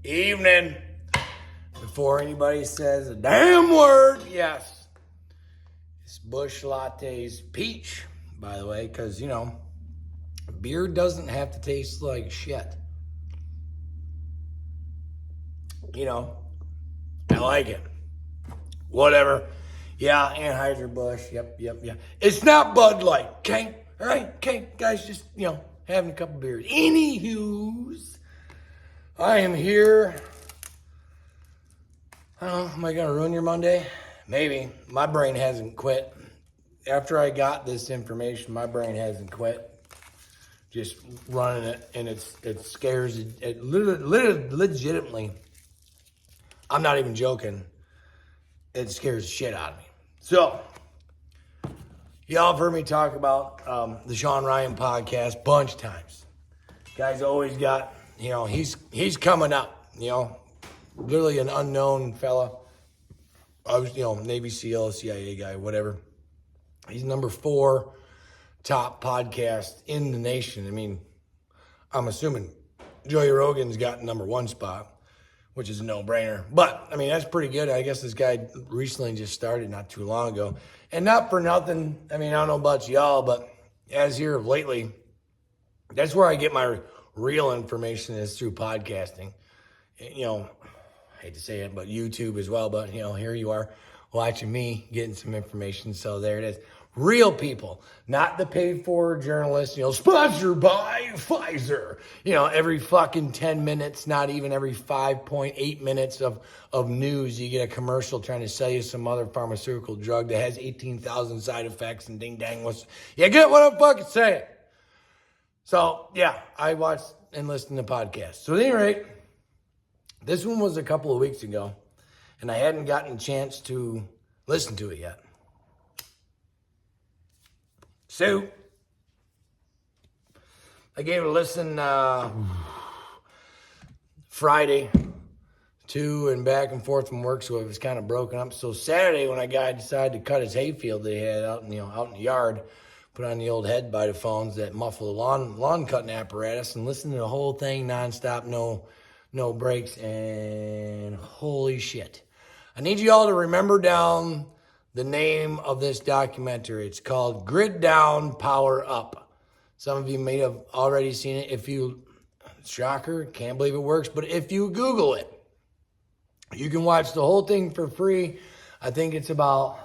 Evening. Before anybody says a damn word, yes. It's Busch Latte's peach, by the way, because, beer doesn't have to taste like shit. I like it. Whatever. Yeah, Anheuser-Busch. Yep. It's not Bud Light, okay? All right, okay, guys, just, having a couple beers. Anywho's, I am here. I don't know, am I going to ruin your Monday? Maybe. My brain hasn't quit. After I got this information, my brain hasn't quit. Just running it, and it scares it literally, legitimately. I'm not even joking. It scares the shit out of me. So, y'all have heard me talk about the Sean Ryan podcast bunch of times. Guy's always got, he's coming up, literally an unknown fella. I was, Navy SEAL, CIA guy, whatever. He's number 4 top podcast in the nation. I mean, I'm assuming Joey Rogan's got number 1 spot, which is a no-brainer. But, that's pretty good. I guess this guy recently just started not too long ago. And not for nothing, I don't know about y'all, but as here of lately, that's where I get my real information is through podcasting. I hate to say it, but YouTube as well. But, here you are watching me getting some information. So there it is. Real people, not the paid-for journalists, sponsored by Pfizer. Every fucking 10 minutes, not even every 5.8 minutes of news, you get a commercial trying to sell you some other pharmaceutical drug that has 18,000 side effects and ding-dang. You get what I'm fucking saying? So, yeah, I watched and listened to podcasts. So at any rate, this one was a couple of weeks ago, and I hadn't gotten a chance to listen to it yet. So, I gave it a listen Friday, and back and forth from work, so it was kind of broken up. So Saturday, when a guy decided to cut his hayfield that he had out in the yard, put on the old head by the phones that muffle the lawn cutting apparatus, and listen to the whole thing nonstop, no breaks, and holy shit. I need you all to remember down the name of this documentary. It's called Grid Down, Power Up. Some of you may have already seen it. Shocker, can't believe it works, but if you Google it, you can watch the whole thing for free. I think it's I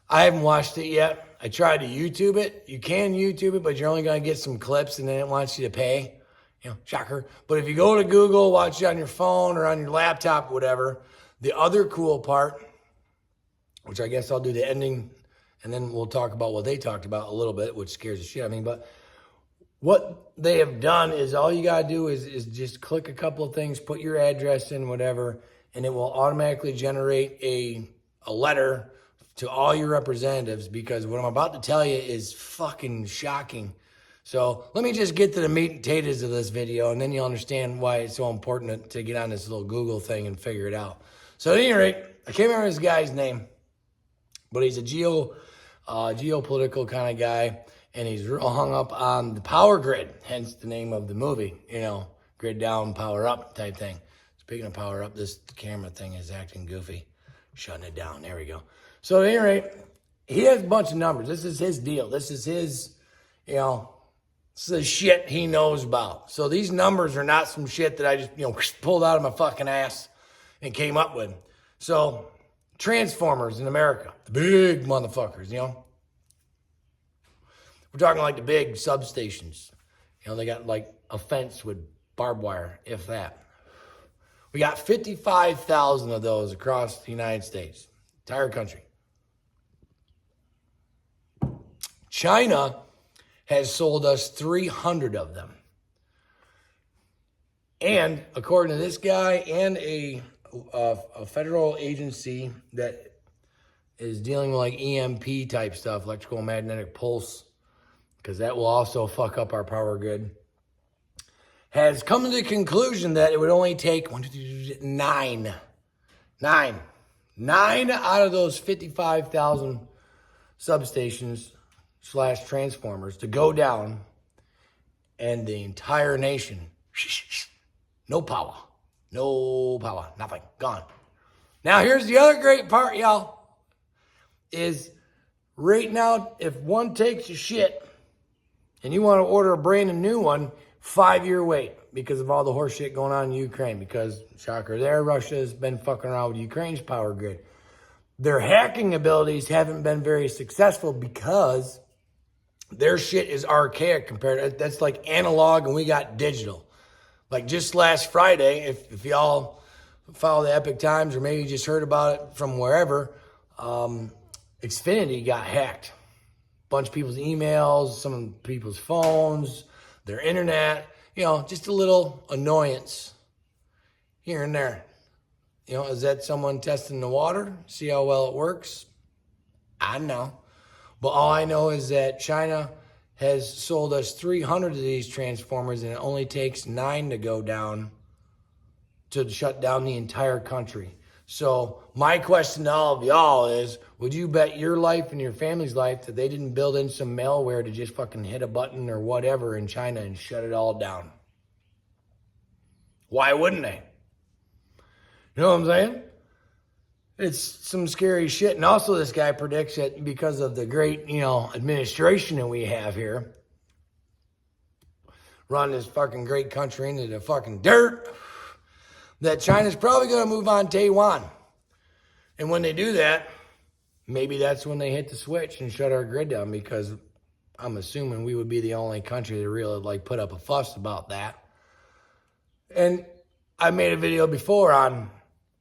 haven't watched it yet. I tried to YouTube it. You can YouTube it, but you're only going to get some clips, and then it wants you to pay. Shocker. But if you go to Google, watch it on your phone or on your laptop, whatever. The other cool part, which I guess I'll do the ending, and then we'll talk about what they talked about a little bit, which scares the shit out of me. But what they have done is all you got to do is just click a couple of things, put your address in, whatever, and it will automatically generate a letter to all your representatives, because what I'm about to tell you is fucking shocking. So let me just get to the meat and potatoes of this video, and then you'll understand why it's so important to get on this little Google thing and figure it out. So at any rate, I can't remember this guy's name, but he's a geopolitical kind of guy, and he's real hung up on the power grid, hence the name of the movie, Grid Down, Power Up type thing. Speaking of power up, this camera thing is acting goofy. Shutting it down. There we go. So at any rate, he has a bunch of numbers. This is his deal. This is his, this is the shit he knows about. So these numbers are not some shit that I just, pulled out of my fucking ass and came up with. So transformers in America, the big motherfuckers, We're talking like the big substations. They got like a fence with barbed wire, if that. We got 55,000 of those across the United States, entire country. China has sold us 300 of them. And according to this guy and a federal agency that is dealing with like EMP type stuff, electrical magnetic pulse, because that will also fuck up our power grid, has come to the conclusion that it would only take 9 out of those 55,000 substations / transformers to go down, and the entire nation, no power. No power, nothing, gone. Now here's the other great part, y'all, is right now, if one takes a shit and you want to order a brand new one, 5-year wait because of all the horse shit going on in Ukraine. Because, shocker there, Russia has been fucking around with Ukraine's power grid. Their hacking abilities haven't been very successful because their shit is archaic compared to, that's like analog and we got digital. Like just last Friday, if y'all follow the Epic Times or maybe you just heard about it from wherever, Xfinity got hacked. Bunch of people's emails, some people's phones, their internet, just a little annoyance here and there. Is that someone testing the water? See how well it works? I don't know. But all I know is that China has sold us 300 of these transformers and it only takes 9 to go down to shut down the entire country. So my question to all of y'all is, would you bet your life and your family's life that they didn't build in some malware to just fucking hit a button or whatever in China and shut it all down? Why wouldn't they? You know what I'm saying? It's some scary shit. And also this guy predicts that because of the great, administration that we have here, run this fucking great country into the fucking dirt, that China's probably going to move on Taiwan. And when they do that, maybe that's when they hit the switch and shut our grid down, because I'm assuming we would be the only country to really put up a fuss about that. And I made a video before on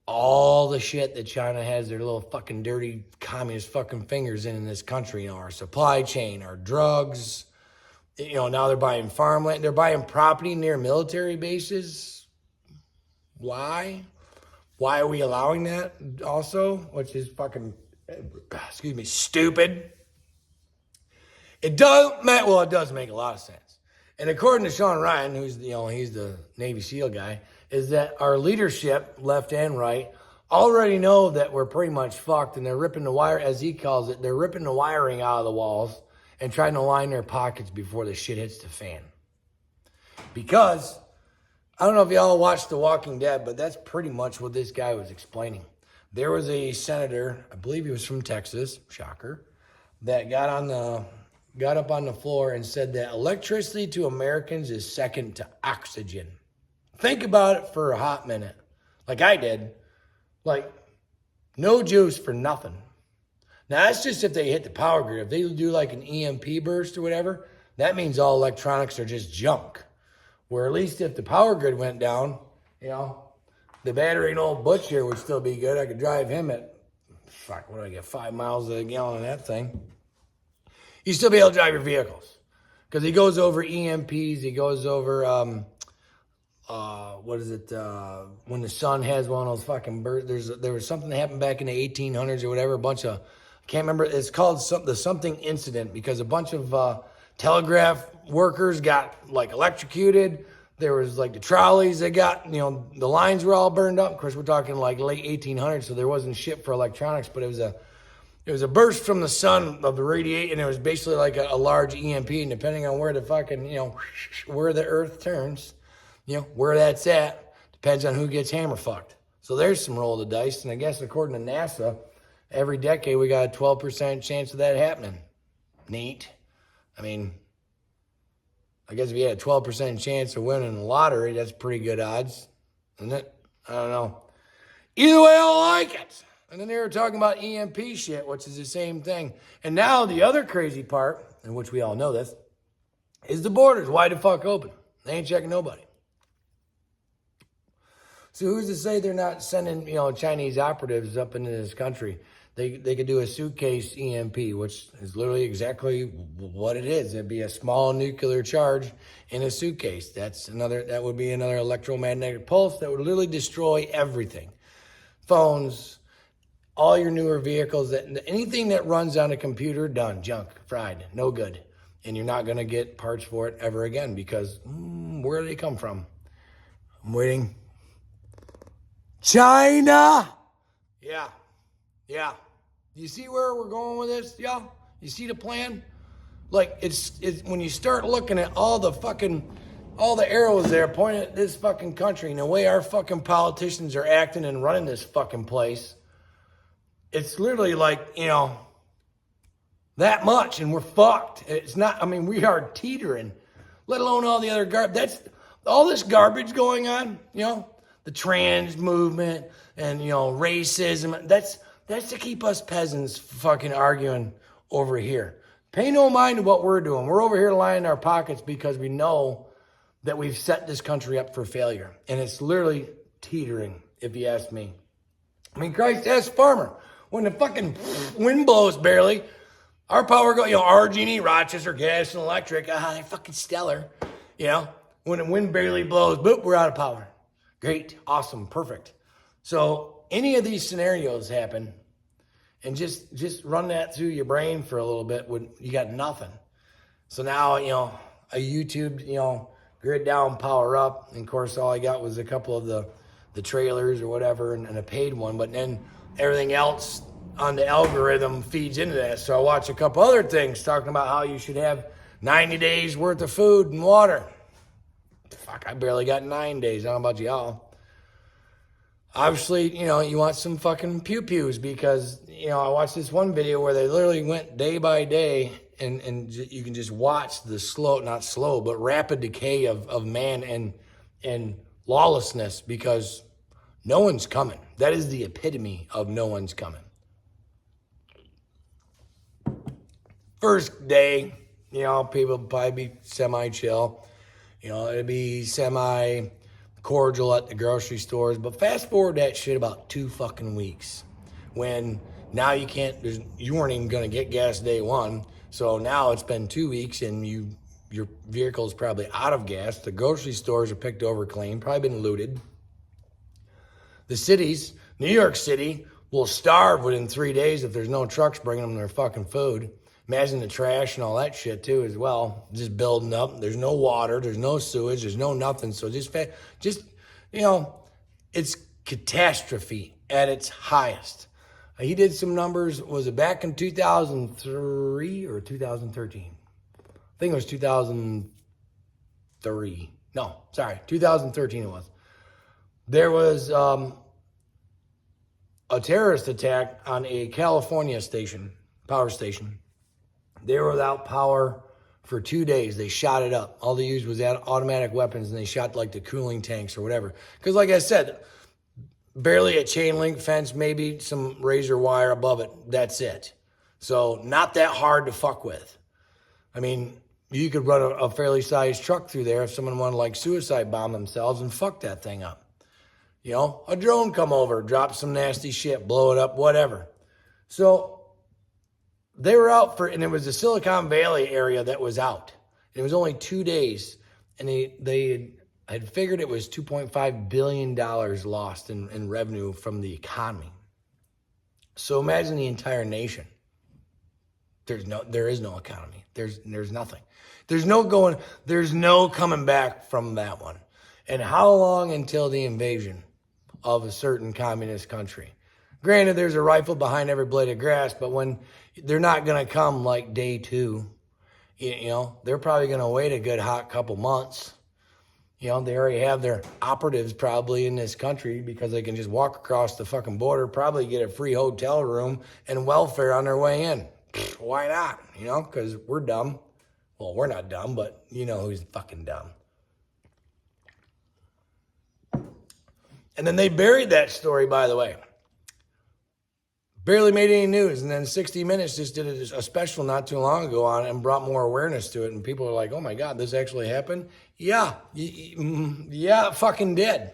all the shit that China has their little fucking dirty communist fucking fingers in this country. Our supply chain, our drugs. Now they're buying farmland. They're buying property near military bases. Why? Why are we allowing that also? Which is fucking, stupid. It does make a lot of sense. And according to Sean Ryan, who's, he's the Navy SEAL guy, is that our leadership, left and right, already know that we're pretty much fucked, and they're ripping the wire, as he calls it, they're ripping the wiring out of the walls and trying to line their pockets before the shit hits the fan. Because, I don't know if y'all watched The Walking Dead, but that's pretty much what this guy was explaining. There was a senator, I believe he was from Texas, shocker, that got up on the floor and said that electricity to Americans is second to oxygen. Think about it for a hot minute, like I did. No juice for nothing. Now, that's just if they hit the power grid. If they do an EMP burst or whatever, that means all electronics are just junk. Where at least if the power grid went down, the battery and old Butch here would still be good. I could drive him at, 5 miles a gallon on that thing. You still be able to drive your vehicles. Because he goes over EMPs, he goes over, when the sun has one of those fucking birds. There was something that happened back in the 1800s or whatever, I can't remember, it's called the something incident, because a bunch of telegraph workers got electrocuted. There was the trolleys that got, the lines were all burned up. Of course, we're talking late 1800s, so there wasn't shit for electronics, but it was a burst from the sun of the radiation, and it was basically a large EMP, and depending on where the fucking, where the earth turns, where that's at, depends on who gets hammer fucked. So there's some roll of the dice, and I guess according to NASA, every decade we got a 12% chance of that happening. Neat. I guess if you had a 12% chance of winning the lottery, that's pretty good odds, isn't it? I don't know. Either way, I don't like it. And then they were talking about EMP shit, which is the same thing. And now the other crazy part, in which we all know this, is the borders wide the fuck open. They ain't checking nobody. So who's to say they're not sending, Chinese operatives up into this country? They could do a suitcase EMP, which is literally exactly what it is. It'd be a small nuclear charge in a suitcase. That would be another electromagnetic pulse that would literally destroy everything. Phones, all your newer vehicles, anything that runs on a computer, done, junk, fried, no good. And you're not going to get parts for it ever again, because where do they come from? I'm waiting. China! Yeah. You see where we're going with this, y'all? You see the plan? It's when you start looking at all the all the arrows there pointing at this fucking country and the way our fucking politicians are acting and running this fucking place. It's literally like, that much and we're fucked. It's not, we are teetering, let alone all the other garbage. That's all this garbage going on, the trans movement and, racism. That's to keep us peasants fucking arguing over here. Pay no mind to what we're doing. We're over here lining our pockets because we know that we've set this country up for failure. And it's literally teetering, if you ask me. Christ, ask Farmer. When the fucking wind blows barely, our power goes, RG&E, Rochester, Gas and Electric, they're fucking stellar. When the wind barely blows, boop, we're out of power. Great, awesome, perfect. So any of these scenarios happen, and just run that through your brain for a little bit, you got nothing. So now, a YouTube, grid down, power up. And of course, all I got was a couple of the trailers or whatever and a paid one. But then everything else on the algorithm feeds into that. So I watch a couple other things talking about how you should have 90 days worth of food and water. Fuck, I barely got 9 days. I don't know about y'all. Obviously, you want some fucking pew-pews because, I watched this one video where they literally went day by day and you can just watch the not slow, but rapid decay of man and lawlessness because no one's coming. That is the epitome of no one's coming. First day, people probably be semi-chill. It'd be semi-cordial at the grocery stores. But fast forward that shit about 2 fucking weeks when now you weren't even going to get gas day one. So now it's been 2 weeks and your vehicle's probably out of gas. The grocery stores are picked over clean, probably been looted. The cities, New York City, will starve within 3 days if there's no trucks bringing them their fucking food. Imagine the trash and all that shit too as well, just building up. There's no water, there's no sewage, there's no nothing. So it's catastrophe at its highest. He did some numbers, was it back in 2003 or 2013? I think it was 2003. No, sorry, 2013 it was. There was a terrorist attack on a California power station. They were without power for 2 days. They shot it up. All they used was automatic weapons, and they shot like the cooling tanks or whatever. Because like I said, barely a chain link fence, maybe some razor wire above it. That's it. So not that hard to fuck with. You could run a fairly sized truck through there if someone wanted to suicide bomb themselves and fuck that thing up. A drone come over, drop some nasty shit, blow it up, whatever. So they were out and it was the Silicon Valley area that was out. It was only 2 days, and they had figured it was $2.5 billion lost in revenue from the economy. So imagine the entire nation. There is no economy. There's nothing. There's no coming back from that one. And how long until the invasion of a certain communist country? Granted, there's a rifle behind every blade of grass, but when they're not going to come like day 2, they're probably going to wait a good hot couple months. They already have their operatives probably in this country because they can just walk across the fucking border, probably get a free hotel room and welfare on their way in. Why not? Because we're dumb. Well, we're not dumb, but who's fucking dumb. And then they buried that story, by the way. Barely made any news. And then 60 Minutes just did a special not too long ago on it and brought more awareness to it. And people are like, oh my God, this actually happened? Yeah, it fucking did.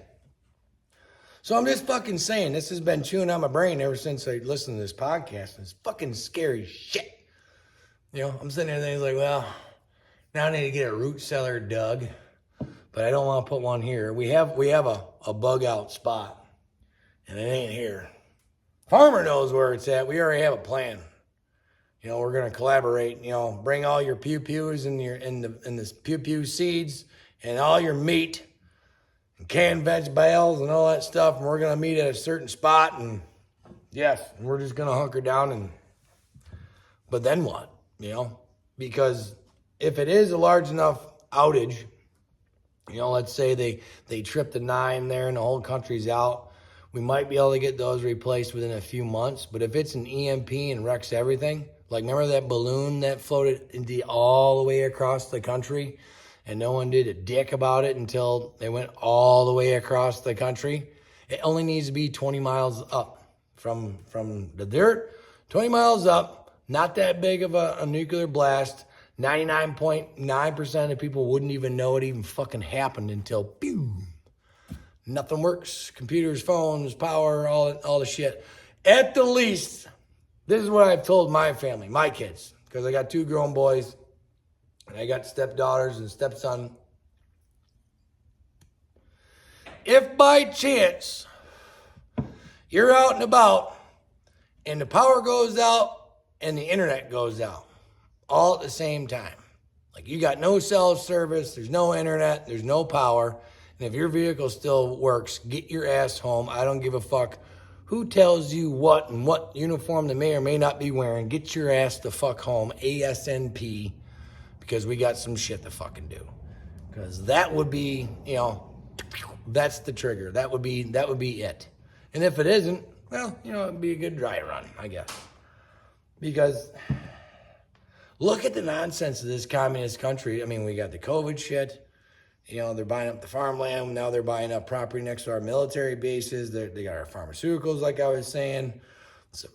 So I'm just fucking saying, this has been chewing on my brain ever since I listened to this podcast. It's fucking scary shit. I'm sitting there thinking like, well, now I need to get a root cellar dug. But I don't want to put one here. We have a bug out spot. And it ain't here. Farmer knows where it's at. We already have a plan. We're gonna collaborate. Bring all your pew-pews and the pew-pew seeds and all your meat and canned veg bales and all that stuff. And we're gonna meet at a certain spot. And yes, we're just gonna hunker down. But then what? Because if it is a large enough outage, Let's say they trip the 9 there and the whole country's out. We might be able to get those replaced within a few months. But if it's an EMP and wrecks everything, like remember that balloon that floated all the way across the country and no one did a dick about it until they went all the way across the country? It only needs to be 20 miles up from the dirt, 20 miles up, not that big of a nuclear blast. 99.9% of people wouldn't even know it even fucking happened until boom. Nothing works. Computers, phones, power, all the shit. At the least, this is what I've told my family, my kids, because I got 2 grown boys and I got stepdaughters and stepson. If by chance you're out and about and the power goes out and the internet goes out all at the same time, like you got no cell service, there's no internet, there's no power, and if your vehicle still works, get your ass home. I don't give a fuck who tells you what and what uniform they may or may not be wearing. Get your ass the fuck home ASNP, because we got some shit to fucking do. Because that would be, that's the trigger. That would be it. And if it isn't, well, it'd be a good dry run, I guess. Because look at the nonsense of this communist country. I mean, we got the COVID shit. They're buying up the farmland. Now they're buying up property next to our military bases. They got our pharmaceuticals, like I was saying. So,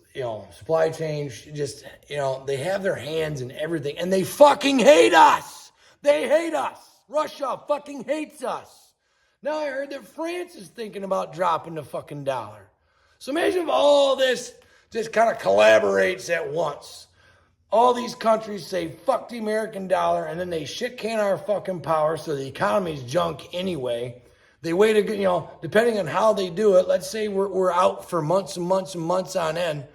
supply chain, just, they have their hands in everything. And they fucking hate us. They hate us. Russia fucking hates us. Now I heard that France is thinking about dropping the fucking dollar. So imagine if all this just kind of collaborates at once. All these countries say, fuck the American dollar, and then they shit can our fucking power, so the economy's junk anyway. They wait, depending on how they do it, let's say we're out for months and months and months on end.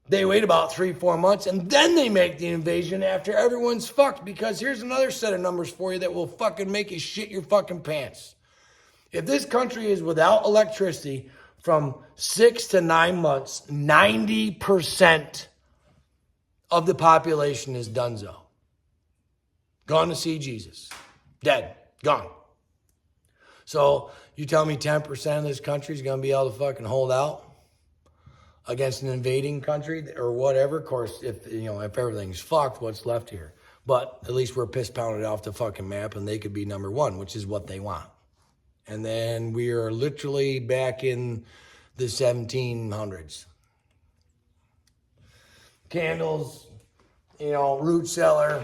They wait about 3-4 months, and then they make the invasion after everyone's fucked, because here's another set of numbers for you that will fucking make you shit your fucking pants. If this country is without electricity from 6 to 9 months, 90% of the population is donezo. Gone to see Jesus. Dead. Gone. So you tell me 10% of this country is going to be able to fucking hold out against an invading country or whatever? Of course, if everything's fucked, what's left here? But at least we're piss pounded off the fucking map and they could be number 1, which is what they want. And then we are literally back in the 1700s. Candles, root cellar,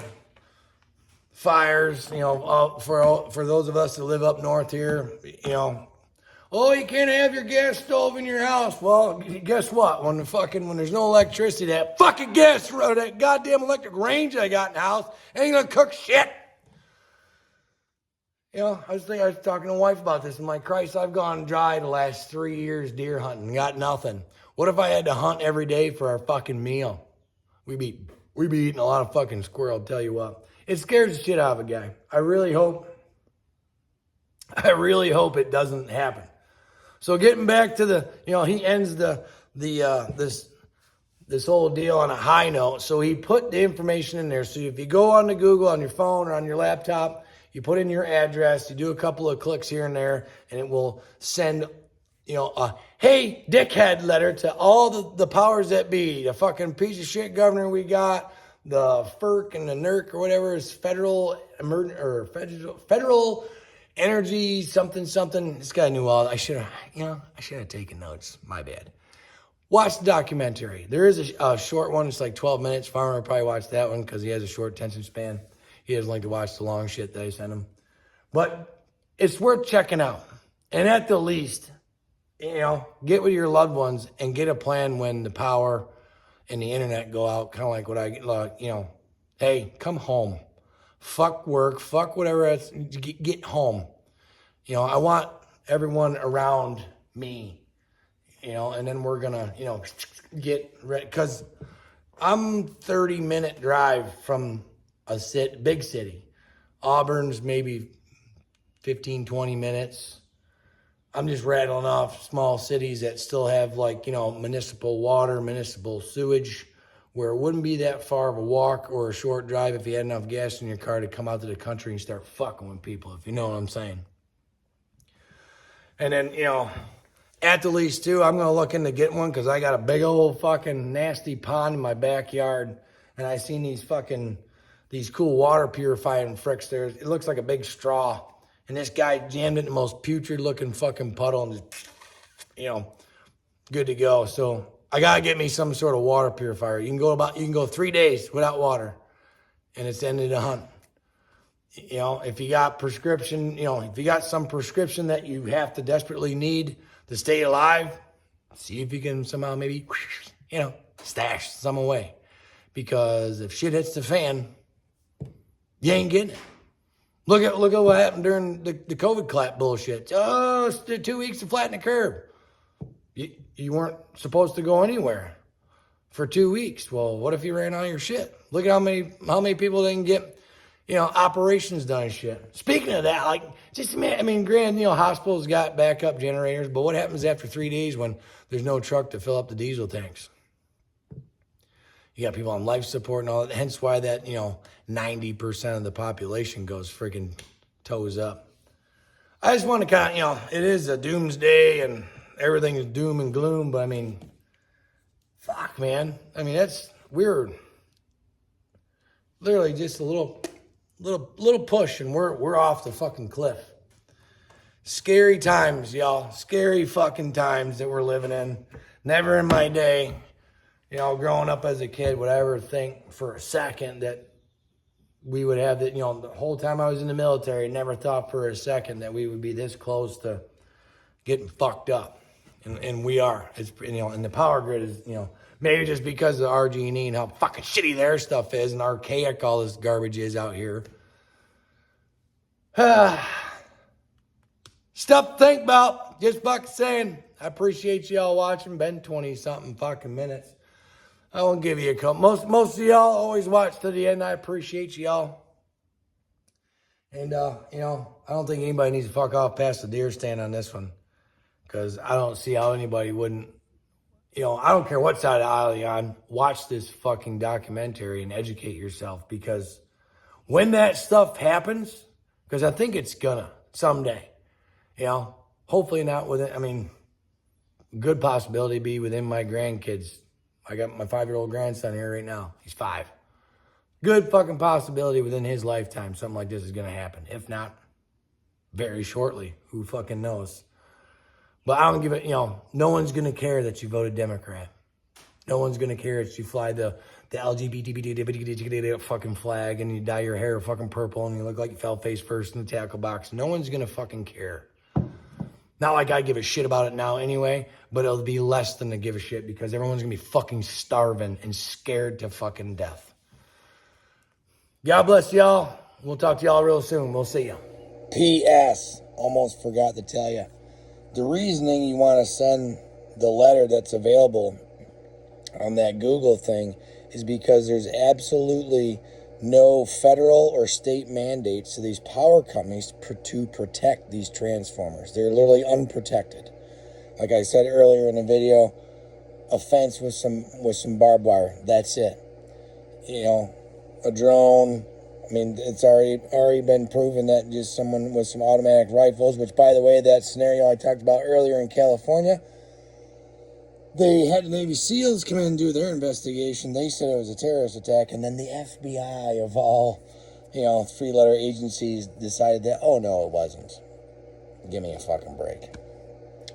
fires, for those of us that live up north here, oh, you can't have your gas stove in your house. Well, guess what? When there's no electricity, that fucking that goddamn electric range I got in the house ain't gonna cook shit. I was talking to my wife about this. I'm like, Christ, I've gone dry the last 3 years deer hunting, got nothing. What if I had to hunt every day for our fucking meal? We'd be eating a lot of fucking squirrel, I'll tell you what. It scares the shit out of a guy. I really hope it doesn't happen. So getting back to he ends this whole deal on a high note. So he put the information in there. So if you go on to Google on your phone or on your laptop, you put in your address, you do a couple of clicks here and there, and it will send, a hey, dickhead letter to all the powers that be. The fucking piece of shit governor we got, the FERC and the NERC or whatever is federal energy something. This guy knew all. I should have taken notes. My bad. Watch the documentary. There is a short one. It's like 12 minutes. Farmer will probably watch that one because he has a short attention span. He doesn't like to watch the long shit that I send him. But it's worth checking out. And at the least, get with your loved ones and get a plan when the power and the internet go out. Kind of like what hey, come home. Fuck work. Fuck whatever else. Get home. I want everyone around me, and then we're going to, get ready. Because I'm 30-minute drive from a big city. Auburn's maybe 15, 20 minutes. I'm just rattling off small cities that still have municipal water, municipal sewage, where it wouldn't be that far of a walk or a short drive if you had enough gas in your car to come out to the country and start fucking with people, if you know what I'm saying. And then, at the least, too, I'm going to look into getting one because I got a big old fucking nasty pond in my backyard. And I seen these cool water purifying fricks there. It looks like a big straw. And this guy jammed it in the most putrid looking fucking puddle and just, good to go. So I got to get me some sort of water purifier. You can go 3 days without water and it's the end of the hunt. If you got prescription, if you got some prescription that you have to desperately need to stay alive, see if you can somehow maybe, stash some away. Because if shit hits the fan, you ain't getting it. Look at what happened during the COVID clap bullshit. Oh, it's 2 weeks to flatten the curve. You weren't supposed to go anywhere for 2 weeks. Well, what if you ran out of your shit? Look at how many people didn't get operations done and shit. Speaking of that, granted, hospitals got backup generators, but what happens after 3 days when there's no truck to fill up the diesel tanks? You got people on life support and all that, hence why that, 90% of the population goes freaking toes up. I just want to it is a doomsday and everything is doom and gloom, but fuck, man. We're literally just a little push and we're off the fucking cliff. Scary times, y'all. Scary fucking times that we're living in. Never in my day, growing up as a kid, would I ever think for a second that we would have that, the whole time I was in the military, never thought for a second that we would be this close to getting fucked up. And we are. It's, and the power grid is, maybe just because of RG&E and how fucking shitty their stuff is and archaic all this garbage is out here. Stuff to think about. Just fucking saying. I appreciate y'all watching. Been 20-something fucking minutes. I won't give you a couple. Most of y'all always watch to the end. I appreciate y'all. And, I don't think anybody needs to fuck off past the deer stand on this one. Because I don't see how anybody wouldn't, I don't care what side of the aisle you're on, watch this fucking documentary and educate yourself. Because when that stuff happens, because I think it's gonna someday, hopefully not within, good possibility be within my grandkids. I got my 5-year-old grandson here right now. He's 5. Good fucking possibility within his lifetime something like this is gonna happen. If not, very shortly. Who fucking knows? But I don't give it, no one's going to care that you voted Democrat. No one's going to care that you fly the LGBT fucking flag and you dye your hair fucking purple and you look like you fell face first in the tackle box. No one's going to fucking care. Not like I give a shit about it now anyway, but it'll be less than to give a shit because everyone's going to be fucking starving and scared to fucking death. God bless y'all. We'll talk to y'all real soon. We'll see you. P.S. Almost forgot to tell you. The reasoning you want to send the letter that's available on that Google thing is because there's absolutely no federal or state mandates to these power companies to protect these transformers. They're literally unprotected. Like I said earlier in the video, a fence with some barbed wire. That's it. A drone. It's already been proven that just someone with some automatic rifles, which, by the way, that scenario I talked about earlier in California, they had the Navy SEALs come in and do their investigation. They said it was a terrorist attack, and then the FBI of all, 3-letter agencies decided that, oh, no, it wasn't. Give me a fucking break.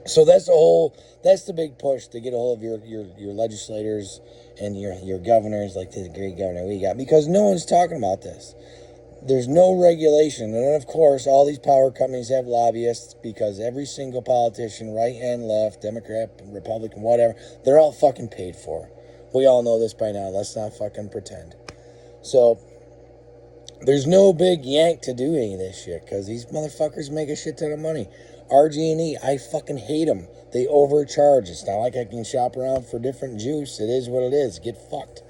So that's the big push to get a hold of your legislators and your governors, like this great governor we got, because no one's talking about this. There's no regulation. And of course, all these power companies have lobbyists because every single politician, right and left, Democrat, Republican, whatever, they're all fucking paid for. We all know this by now. Let's not fucking pretend. So there's no big yank to do any of this shit because these motherfuckers make a shit ton of money. RG&E, I fucking hate them. They overcharge. It's not like I can shop around for different juice. It is what it is. Get fucked.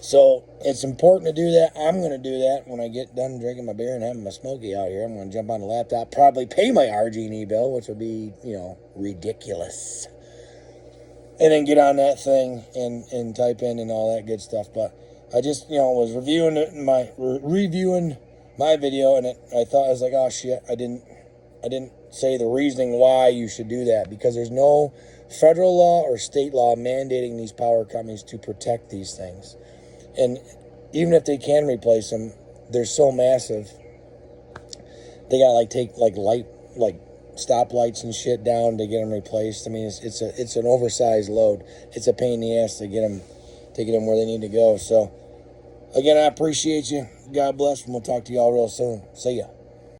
So it's important to do that. I'm going to do that when I get done drinking my beer and having my smoky out here. I'm going to jump on the laptop, probably pay my RG&E bill, which will be, ridiculous. and then get on that thing and type in and all that good stuff. But I just, was reviewing my video, and I thought, I was like, oh shit, I didn't say the reasoning why you should do that, because there's no federal law or state law mandating these power companies to protect these things. And even if they can replace them, they're so massive. They got take stoplights and shit down to get them replaced. I mean, it's an oversized load. It's a pain in the ass to get them where they need to go. So again, I appreciate you. God bless, and we'll talk to y'all real soon. See ya.